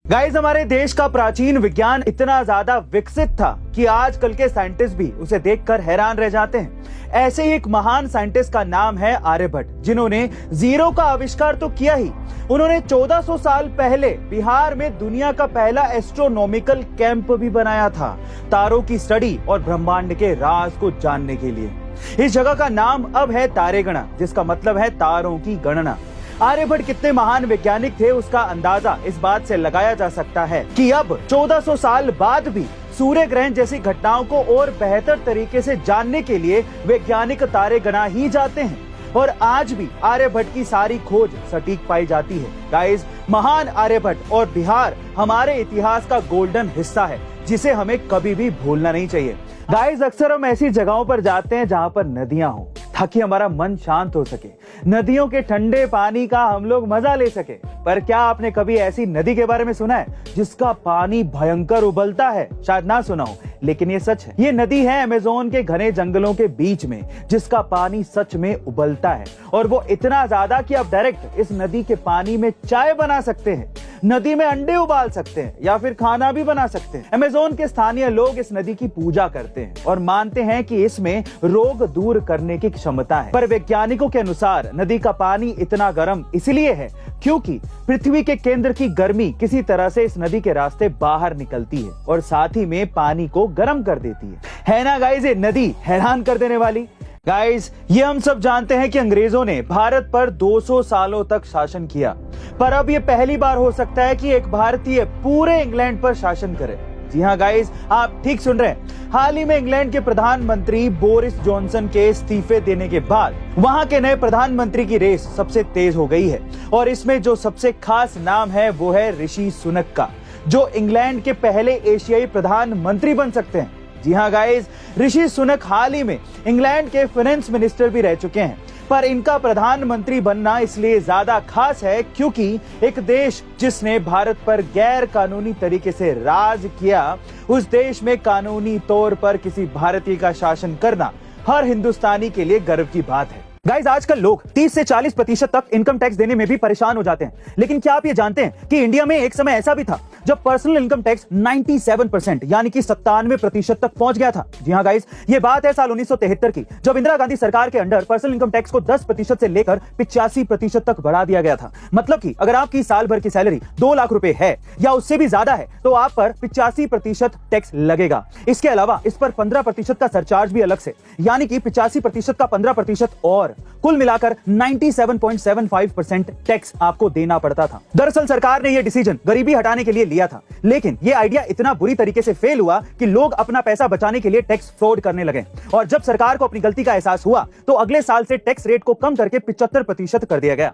Guys, हमारे देश का प्राचीन विज्ञान इतना ज्यादा विकसित था कि आजकल के साइंटिस्ट भी उसे देखकर हैरान रह जाते हैं। ऐसे ही एक महान साइंटिस्ट का नाम है आर्यभट्ट, जिन्होंने जीरो का आविष्कार तो किया ही, उन्होंने 1400 साल पहले बिहार में दुनिया का पहला एस्ट्रोनॉमिकल कैंप भी बनाया था, तारों की स्टडी और ब्रह्मांड के राज को जानने के लिए। इस जगह का नाम अब है तारेगणा, जिसका मतलब है तारों की गणना। आर्यभट्ट कितने महान वैज्ञानिक थे, उसका अंदाजा इस बात से लगाया जा सकता है कि अब 1400 साल बाद भी सूर्य ग्रहण जैसी घटनाओं को और बेहतर तरीके से जानने के लिए वैज्ञानिक तारे गणा ही जाते हैं, और आज भी आर्यभट्ट की सारी खोज सटीक पाई जाती है। गाइस, महान आर्यभट्ट और बिहार हमारे इतिहास का गोल्डन हिस्सा है, जिसे हमें कभी भी भूलना नहीं चाहिए। गाइस, अक्सर हम ऐसी जगहों पर जाते हैं जहां पर नदियां हो, ताकि हमारा मन शांत हो सके, नदियों के ठंडे पानी का हम लोग मजा ले सके। पर क्या आपने कभी ऐसी नदी के बारे में सुना है जिसका पानी भयंकर उबलता है? शायद ना सुना हो, लेकिन ये सच है। ये नदी है अमेज़न के घने जंगलों के बीच में, जिसका पानी सच में उबलता है, और वो इतना ज्यादा कि आप डायरेक्ट इस नदी के पानी में चाय बना सकते हैं, नदी में अंडे उबाल सकते हैं, या फिर खाना भी बना सकते हैं। अमेज़न के स्थानीय लोग इस नदी की पूजा करते हैं और मानते हैं कि इसमें रोग दूर करने की क्षमता है। पर वैज्ञानिकों के अनुसार नदी का पानी इतना गर्म इसलिए है क्योंकि पृथ्वी के केंद्र की गर्मी किसी तरह से इस नदी के रास्ते बाहर निकलती है और साथ ही में पानी को गर्म कर देती है ना गाइस? ये नदी हैरान कर देने वाली। गाइस, ये हम सब जानते हैं कि अंग्रेजों ने भारत पर 200 सालों तक शासन किया, पर अब ये पहली बार हो सकता है कि एक भारतीय पूरे इंग्लैंड पर शासन करे। जी हाँ गाइस, आप ठीक सुन रहे हैं। हाल ही में इंग्लैंड के प्रधानमंत्री बोरिस जॉनसन के इस्तीफे देने के बाद वहां के नए प्रधानमंत्री की रेस सबसे तेज हो गई है, और इसमें जो सबसे खास नाम है वो है ऋषि सुनक का, जो इंग्लैंड के पहले एशियाई प्रधानमंत्री बन सकते हैं। जी हाँ गाइस, ऋषि सुनक हाल ही में इंग्लैंड के फाइनेंस मिनिस्टर भी रह चुके हैं, पर इनका प्रधानमंत्री बनना इसलिए ज्यादा खास है क्योंकि एक देश जिसने भारत पर गैर कानूनी तरीके से राज किया, उस देश में कानूनी तौर पर किसी भारतीय का शासन करना हर हिंदुस्तानी के लिए गर्व की बात है। गाइस, आजकल लोग 30 से 40% तक इनकम टैक्स देने में भी परेशान हो जाते हैं, लेकिन क्या आप ये जानते हैं कि इंडिया में एक समय ऐसा भी था जब पर्सनल इनकम टैक्स 97% यानी कि 97% तक पहुंच गया था। जी हाँ गाइस, ये बात है साल 1973 की, जब इंदिरा गांधी सरकार के अंडर पर्सनल इनकम टैक्स को 10% से लेकर 85% तक बढ़ा दिया गया था। मतलब कि अगर आपकी साल भर की सैलरी 2 लाख रुपए है या उससे भी ज्यादा है, तो आप पर 85% टैक्स लगेगा। इसके अलावा इस पर 15% का सरचार्ज भी अलग से, यानी कि 85% का 15% और कुल मिलाकर 97.75% टैक्स आपको देना पड़ता था। दरअसल सरकार ने यह डिसीजन गरीबी हटाने के लिए लिया था, लेकिन यह आइडिया इतना बुरी तरीके से फेल हुआ कि लोग अपना पैसा बचाने के लिए टैक्स फ्रॉड करने लगे, और जब सरकार को अपनी गलती का एहसास हुआ तो अगले साल से टैक्स रेट को कम करके 75% कर दिया गया।